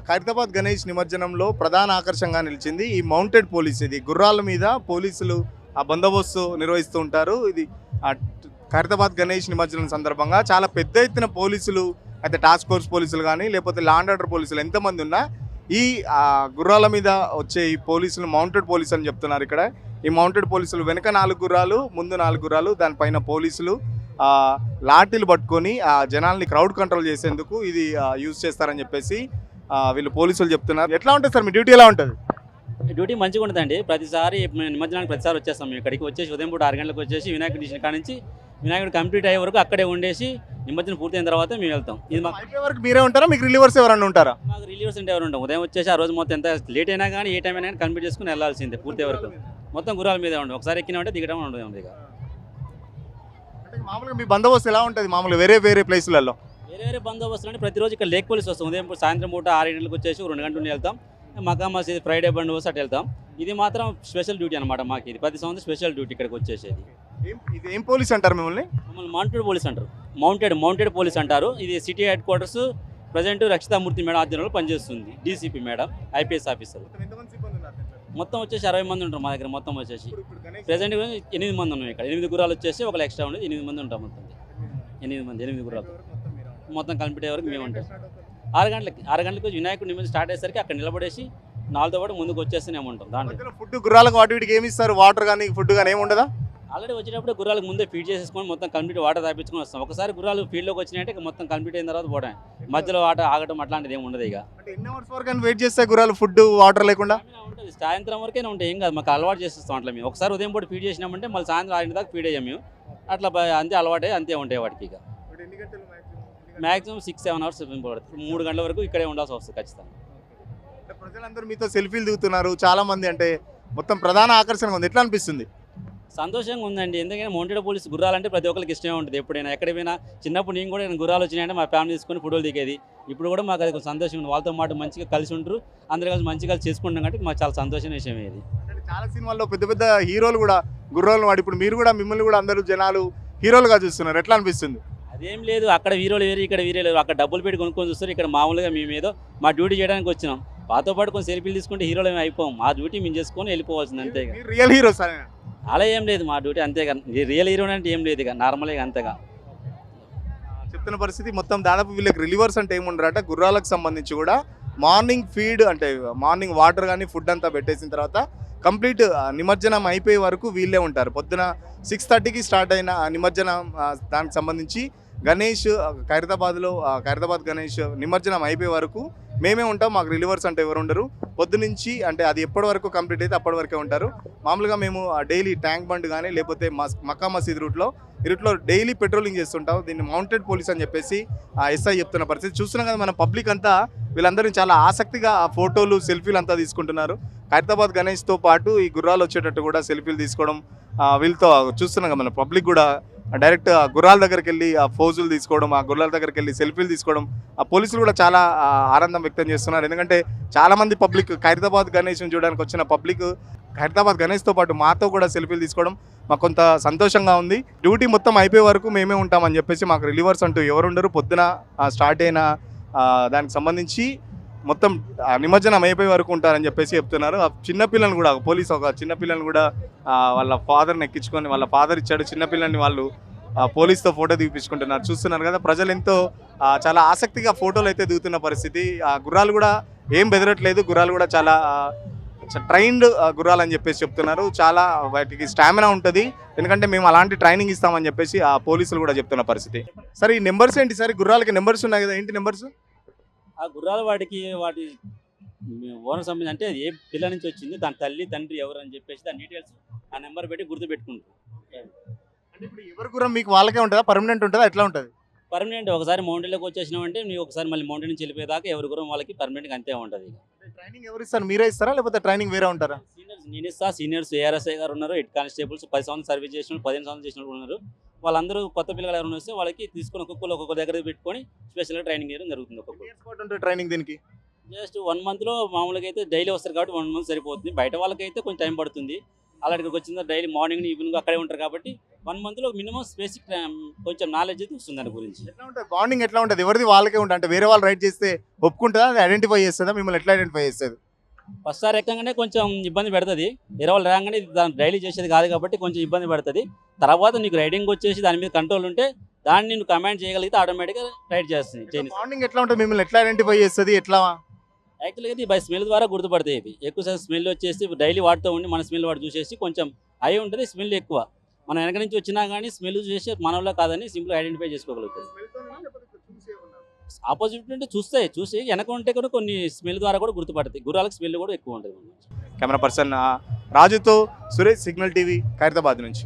ఖైరతాబాద్ గణేష్ నిమజ్జనంలో ప్రధాన ఆకర్షణగా నిలిచింది ఈ మౌంటెడ్ పోలీస్. ఇది గుర్రాల మీద పోలీసులు ఆ బందోబస్తు నిర్వహిస్తూ ఉంటారు. ఇది ఆ ఖైరతాబాద్ గణేష్ నిమజ్జనం సందర్భంగా చాలా పెద్ద ఎత్తున పోలీసులు, అయితే టాస్క్ ఫోర్స్ పోలీసులు కానీ లేకపోతే లా అండ్ ఆర్డర్ పోలీసులు ఎంతమంది ఉన్నా ఈ గుర్రాల మీద వచ్చే ఈ పోలీసులు మౌంటెడ్ పోలీస్ అని చెప్తున్నారు. ఇక్కడ ఈ మౌంటెడ్ పోలీసులు వెనక 4 గుర్రాలు, ముందు 4 గుర్రాలు, దానిపైన పోలీసులు లాఠీలు పట్టుకొని ఆ జనాల్ని క్రౌడ్ కంట్రోల్ చేసేందుకు ఇది యూజ్ చేస్తారని చెప్పేసి వీళ్ళు పోలీసులు చెప్తున్నారు. ఎట్లా ఉంటుంది సార్ మీ డ్యూటీ? ఎలా ఉంటుంది? డ్యూటీ మంచిగా ఉంటుందండి. ప్రతిసారి నిమజ్జనానికి ప్రతిసారి వచ్చేస్తాం. మేము ఇక్కడికి వచ్చేసి ఉదయం పూట 6 గంటలకు వచ్చేసి వినాయకుడి డిషన్ కాడ నుంచి వినాయకుడు కంప్లీట్ అయ్యే వరకు అక్కడే ఉండేసి నిమజ్జనం పూర్తయిన తర్వాత మేము వెళ్తాం. ఇది మాకు అయిపోయే వరకు మీరే ఉంటారా? మీకు రిలీవర్స్ ఎవరన్నా ఉంటారా? మాకు రిలీవర్స్ అంటే ఎవరు ఉంటాం. ఉదయం వచ్చేసి ఆ రోజు మొత్తం ఎంత లేట్ అయినా కానీ ఏ టైం అయినా కానీ కంప్లీట్ చేసుకుని వెళ్ళాల్సిందే పూర్తయ్యే వరకు. మొత్తం గుర్రాల మీదే ఉండదు. ఒకసారి ఎక్కినామంటే దిగడం ఉండదు. ఇక అంటే మామూలుగా మీ బందోబస్తు ఎలా ఉంటుంది? మామూలుగా వేరే ప్లేసులలో వేరే బందోబస్తులు అంటే ప్రతిరోజు ఇక్కడ లేక్ పోలీస్ వస్తాం. ఉదయం సాయంత్రం పూట 6 గంటలకు వచ్చేసి 2 గంటల నుండి వెళ్తాం. మకా మసీద్ ఫ్రైడే బందోబస్తు అటు వెళ్తాం. ఇది మాత్రం స్పెషల్ డ్యూటీ అనమాట మాకు. ఇది ప్రతి సంవత్సరం స్పెషల్ డ్యూటీ ఇక్కడికి వచ్చేసేది. ఇది ఏం పోలీస్ అంటారు మిమ్మల్ని? మమ్మల్ని మౌంటెడ్ పోలీస్ అంటారు. మౌంటెడ్ పోలీస్ అంటారు. ఇది city headquarters present Rakshita Murthy madam ఆధ్వర్యంలో పనిచేస్తుంది. DCP madam, IPS officer. మొత్తం వచ్చేసి 60 మంది ఉంటారు మా దగ్గర. మొత్తం వచ్చేసి ప్రజెంట్ 8 మంది ఉన్నాం ఇక్కడ. 8 గుర్రాలు వచ్చేసి ఒక ఎక్స్ట్రా ఉండేది. 8 మంది ఉంటాం మొత్తం. 8 గుర్రాలు మొత్తం కంప్లీట్ అయ్యే వరకు మేము ఉంటాం. 6 గంటలకు వినాయకుడి నిమజ్జనం స్టార్ట్ అయ్యేసరికి అక్కడ నిలబడేసి 4తో పాటు ముందుకు వచ్చేస్తూనే ఉంటాం. దాంట్లో ఫుడ్ గుర్రాలకు వాటి వీటికి ఏమి ఇస్తారు? వాటర్ కానీ ఫుడ్ కానీ ఏమి ఉండదా? ఆల్రెడీ వచ్చేటప్పుడు గుర్రాలకు ముందే ఫీడ్ చేసేసుకొని మొత్తం కంప్లీట్ వాటర్ తాపించుకొని వస్తాం. ఒకసారి గుర్రాలు ఫీల్డ్లోకి వచ్చినాయంటే మొత్తం కంప్లీట్ అయిన తర్వాత పోవడం. మధ్యలో వాటర్ ఆగడం అట్లాంటిది ఏమి ఉండదు. ఇక అంటే ఎన్ని అవర్స్ వరకు వెయిట్ చేస్తాయి గుర్రాలు ఫుడ్ వాటర్ లేకుండా? ఉంటుంది. సాయంత్రం వరకైనా ఉంటాయి. ఏం కాదు, మాకు అలవాటు చేసేస్తాం అట్లా. మేము ఒకసారి ఉదయం పూట ఫీడ్ చేసినామంటే మళ్ళీ సాయంత్రం 6 దాకా ఫీడ్ అయ్యాం మేము. అట్లా అంతే అలవాటే, అంతే ఉంటాయి వాటికి. ఇక మ్యాక్సిమం 6-7 అవర్స్ పడుతుంది. 3 గంటల వరకు ఇక్కడే ఉండాల్సి వస్తుంది ఖచ్చితంగా. ప్రజలందరూ మీతో సెల్ఫీలు దిగుతున్నారు చాలా మంది. అంటే మొత్తం ప్రధాన ఆకర్షణ ఉంది. ఎట్లా అనిపిస్తుంది? సంతోషంగా ఉందండి. ఎందుకంటే మౌంటెడ్ పోలీస్ గుర్రాలంటే ప్రతి ఒక్కరికి ఇష్టమే ఉంటుంది. ఎప్పుడైనా ఎక్కడ పోయినా చిన్నప్పుడు నేను కూడా గుర్రాలు వచ్చినాయంటే మా ఫ్యామిలీ తీసుకొని ఫోటోలు దిగేది. ఇప్పుడు కూడా మాకు అది కొంచెం సంతోషంగా ఉంది. వాళ్ళతో మాట మంచిగా కలిసి ఉంటారు, అందరూ కలిసి మంచిగా చేసుకుంటాం కాబట్టి మాకు చాలా సంతోషమైన విషయం ఇది. చాలా సినిమాల్లో పెద్ద హీరోలు కూడా గుర్రాలు వాడి, ఇప్పుడు మీరు కూడా మిమ్మల్ని కూడా అందరూ జనాలు హీరోలుగా చూస్తున్నారు. ఎట్లా అనిపిస్తుంది? అదేం లేదు, అక్కడ హీరోలు వేరు, ఇక్కడ వీరే లేరు. అక్కడ డబ్బులు పెట్టి కొనుక్కొని చూస్తారు. ఇక్కడ మామూలుగా మేము ఏదో మా డ్యూటీ చేయడానికి వచ్చినాం. మాతో పాటు కొంచెం సెల్ఫీలు తీసుకుంటే హీరోలు ఏమి అయిపోం. మా డ్యూటీ మేము చేసుకొని వెళ్ళిపోవాల్సింది అంతే. రియల్ హీరోస్ అలా ఏం లేదు మా డ్యూటీ అంతేగా. రియల్ హీరో అంటే ఏం లేదు, ఇక నార్మల్గా అంతేగా చెప్తున్న పరిస్థితి. మొత్తం దాదాపు వీళ్ళకి రిలీవర్స్ అంటే ఏముండరట. గుర్రాలకు సంబంధించి కూడా మార్నింగ్ ఫీడ్ అంటే మార్నింగ్ వాటర్ కానీ ఫుడ్ అంతా పెట్టేసిన తర్వాత కంప్లీట్ నిమజ్జనం అయిపోయే వరకు వీళ్ళే ఉంటారు. పొద్దున 6:30కి స్టార్ట్ అయిన నిమజ్జనం దానికి సంబంధించి గణేష్ ఖైరతాబాద్ గణేష్ నిమజ్జనం అయిపోయే వరకు మేమే ఉంటాం. మాకు రిలీవర్స్ అంటే ఎవరు ఉండరు. పొద్దునుంచి అంటే అది ఎప్పటి వరకు కంప్లీట్ అయితే అప్పటి వరకే ఉంటారు. మామూలుగా మేము డైలీ ట్యాంక్ బండ్ కానీ లేకపోతే మక్కా మసీద్ రూట్లో డైలీ పెట్రోలింగ్ చేస్తుంటాం. దీన్ని మౌంటెడ్ పోలీస్ అని చెప్పేసి ఎస్ఐ చెప్తున్న పరిస్థితి చూస్తున్నాం కదా. మన పబ్లిక్ అంతా వీళ్ళందరూ చాలా ఆసక్తిగా ఆ ఫోటోలు సెల్ఫీలు అంతా తీసుకుంటున్నారు. ఖైరతాబాద్ గణేష్తో పాటు ఈ గుర్రాలు వచ్చేటట్టు కూడా సెల్ఫీలు తీసుకోవడం వీళ్ళతో చూస్తున్నాం కదా. మన పబ్లిక్ కూడా డైరెక్ట్ ఆ గుర్రాల దగ్గరికి వెళ్ళి ఆ ఫోజులు తీసుకోవడం, ఆ గుర్రాల దగ్గరికి వెళ్ళి సెల్ఫీలు తీసుకోవడం, ఆ పోలీసులు కూడా చాలా ఆనందం వ్యక్తం చేస్తున్నారు. ఎందుకంటే చాలామంది పబ్లిక్ ఖైరతాబాద్ గణేష్ని చూడడానికి వచ్చిన పబ్లిక్ ఖైరతాబాద్ గణేష్తో పాటు మాతో కూడా సెల్ఫీలు తీసుకోవడం మాకు కొంత సంతోషంగా ఉంది. డ్యూటీ మొత్తం అయిపోయే వరకు మేమే ఉంటామని చెప్పేసి మాకు రిలీవర్స్ అంటూ ఎవరుండరు. పొద్దున స్టార్ట్ అయిన దానికి సంబంధించి మొత్తం నిమజ్జనం అయిపోయే వరకు ఉంటారని చెప్పేసి చెప్తున్నారు. ఆ చిన్నపిల్లలను కూడా పోలీసు ఒక చిన్నపిల్లని కూడా వాళ్ళ ఫాదర్ని ఎక్కించుకొని, వాళ్ళ ఫాదర్ ఇచ్చాడు చిన్నపిల్లని, వాళ్ళు పోలీస్తో ఫోటో దిగిపించుకుంటున్నారు. చూస్తున్నారు కదా, ప్రజలు ఎంతో చాలా ఆసక్తిగా ఫోటోలు అయితే దిగుతున్న పరిస్థితి. ఆ గుర్రాలు కూడా ఏం బెదరట్లేదు. గుర్రాలు కూడా చాలా ట్రైన్డ్ గుర్రాలు అని చెప్పేసి చెప్తున్నారు. చాలా వాటికి స్టామినా ఉంటుంది. ఎందుకంటే మేము అలాంటి ట్రైనింగ్ ఇస్తామని చెప్పేసి ఆ పోలీసులు కూడా చెప్తున్న పరిస్థితి. సరే ఈ నెంబర్స్ ఏంటి సార్? గుర్రాలకి నెంబర్స్ ఉన్నాయి కదా, ఏంటి నెంబర్స్? ఆ గుర్రాలు వాటి ఓనర్ సంబంధించి అంటే ఏ పిల్ల నుంచి వచ్చింది, దాని తల్లి తండ్రి ఎవరు అని చెప్పేసి దాని డీటెయిల్స్ ఆ నెంబర్ పెట్టి గుర్తు పెట్టుకుంటారు. అంటే ఇప్పుడు ఎవరి గుర్రం మీకు వాళ్ళకే ఉంటుందా, పర్మనెంట్ ఉంటుందా, ఎట్లా ఉంటుంది? పర్మనెంట్. ఒకసారి మౌంటైన్లోకి వచ్చేసినామంటే నీకు ఒకసారి మళ్ళీ మౌంటైన్ నుంచి వెళ్ళిపోయేదాకా ఎవరి గురం వాళ్ళకి పర్మనెంట్గా అంతే ఉంటుంది. ట్రైనింగ్ ఎవరు ఇస్తారు? మీరే ఇస్తారా లేకపోతే ట్రైనింగ్ వేరే ఉంటారా? సీనియర్స్ నేను ఇస్తా. సీనియర్స్ ఏఆర్ఎస్ఐ గారు ఉన్నారు, హెడ్ కానిస్టేబుల్స్ 10 సంవత్సరాలు సర్వీస్ చేసిన 15 సంవత్సరాలు చేసిన ఉన్నారు. వాళ్ళందరూ కొత్త పిల్లలు ఎవరైనా వస్తే వాళ్ళకి తీసుకొని ఒక్కొక్క దగ్గర పెట్టుకొని స్పెషల్గా ట్రైనింగ్ చేయడం జరుగుతుంది. ఒక్కొక్క ట్రైనింగ్ దీనికి జస్ట్ 1 మంత్లో మామూలుగా అయితే డైలీ వస్తారు కాబట్టి 1 మంత్ సరిపోతుంది. బయట వాళ్ళకైతే కొంచెం టైం పడుతుంది. అలాంటికి వచ్చిందా డైలీ మార్నింగ్ ఈవినింగ్ అక్కడే ఉంటారు కాబట్టి 1 monthలో మినిమం బేసిక్ కొంచెం నాలెడ్జ్ అయితే వస్తుంది దాని గురించి. ఎట్లా ఉంటుంది బాండింగ్ ఎట్లా ఉంటుంది ఎవరిది వాళ్ళకే ఉంటుంది అంటే వేరే వాళ్ళు రైడ్ చేస్తే ఒప్పుకుంటుందా అది ఐడెంటిఫై చేస్తుందా మిమ్మల్ని ఎట్లా ఐడెంటిఫై చేస్తుంది ఫస్ట్ సార్ ఎక్కగానే కొంచెం ఇబ్బంది పెడుతుంది, వేరే వాళ్ళు రాగానే దాన్ని డైలీ చేసేది కాదు కాబట్టి కొంచెం ఇబ్బంది పడుతుంది. తర్వాత నీకు రైడింగ్ వచ్చేసి దాని మీద కంట్రోల్ ఉంటే దాన్ని నేను కమాండ్ చేయగలిగితే ఆటోమేటిక్గా రైడ్ చేస్తుంది చైనీస్. బాండింగ్ ఎట్లా ఉంటుంది మిమ్మల్ని ఎట్లా ఐడెంటిఫై చేస్తుంది ఎట్లా యాక్చువల్గా ఇది బై స్మెల్ ద్వారా గుర్తుపడతాయి. ఇవి ఎక్కువ స్మెల్ వచ్చేసి డైలీ వాడుతూ ఉండి మన స్మెల్ వాడు చూసేసి కొంచెం అయి ఉంటుంది, స్మెల్ ఎక్కువ మనం వెనక నుంచి వచ్చినా కానీ స్మెల్ చూసి మనలో కాదని సింపుల్ ఐడెంటిఫై చేసుకోగలుగుతుంది. ఆపోజిట్ అంటే చూసి వెనక ఉంటే కూడా కొన్ని స్మెల్ ద్వారా కూడా గుర్తుపడతాయి. గుర్రాలకు స్మెల్ కూడా ఎక్కువ ఉంటుంది. కెమెరా పర్సన్ రాజుతో సురేష్, సిగ్నల్ టీవీ, ఖైరతాబాద్ నుంచి.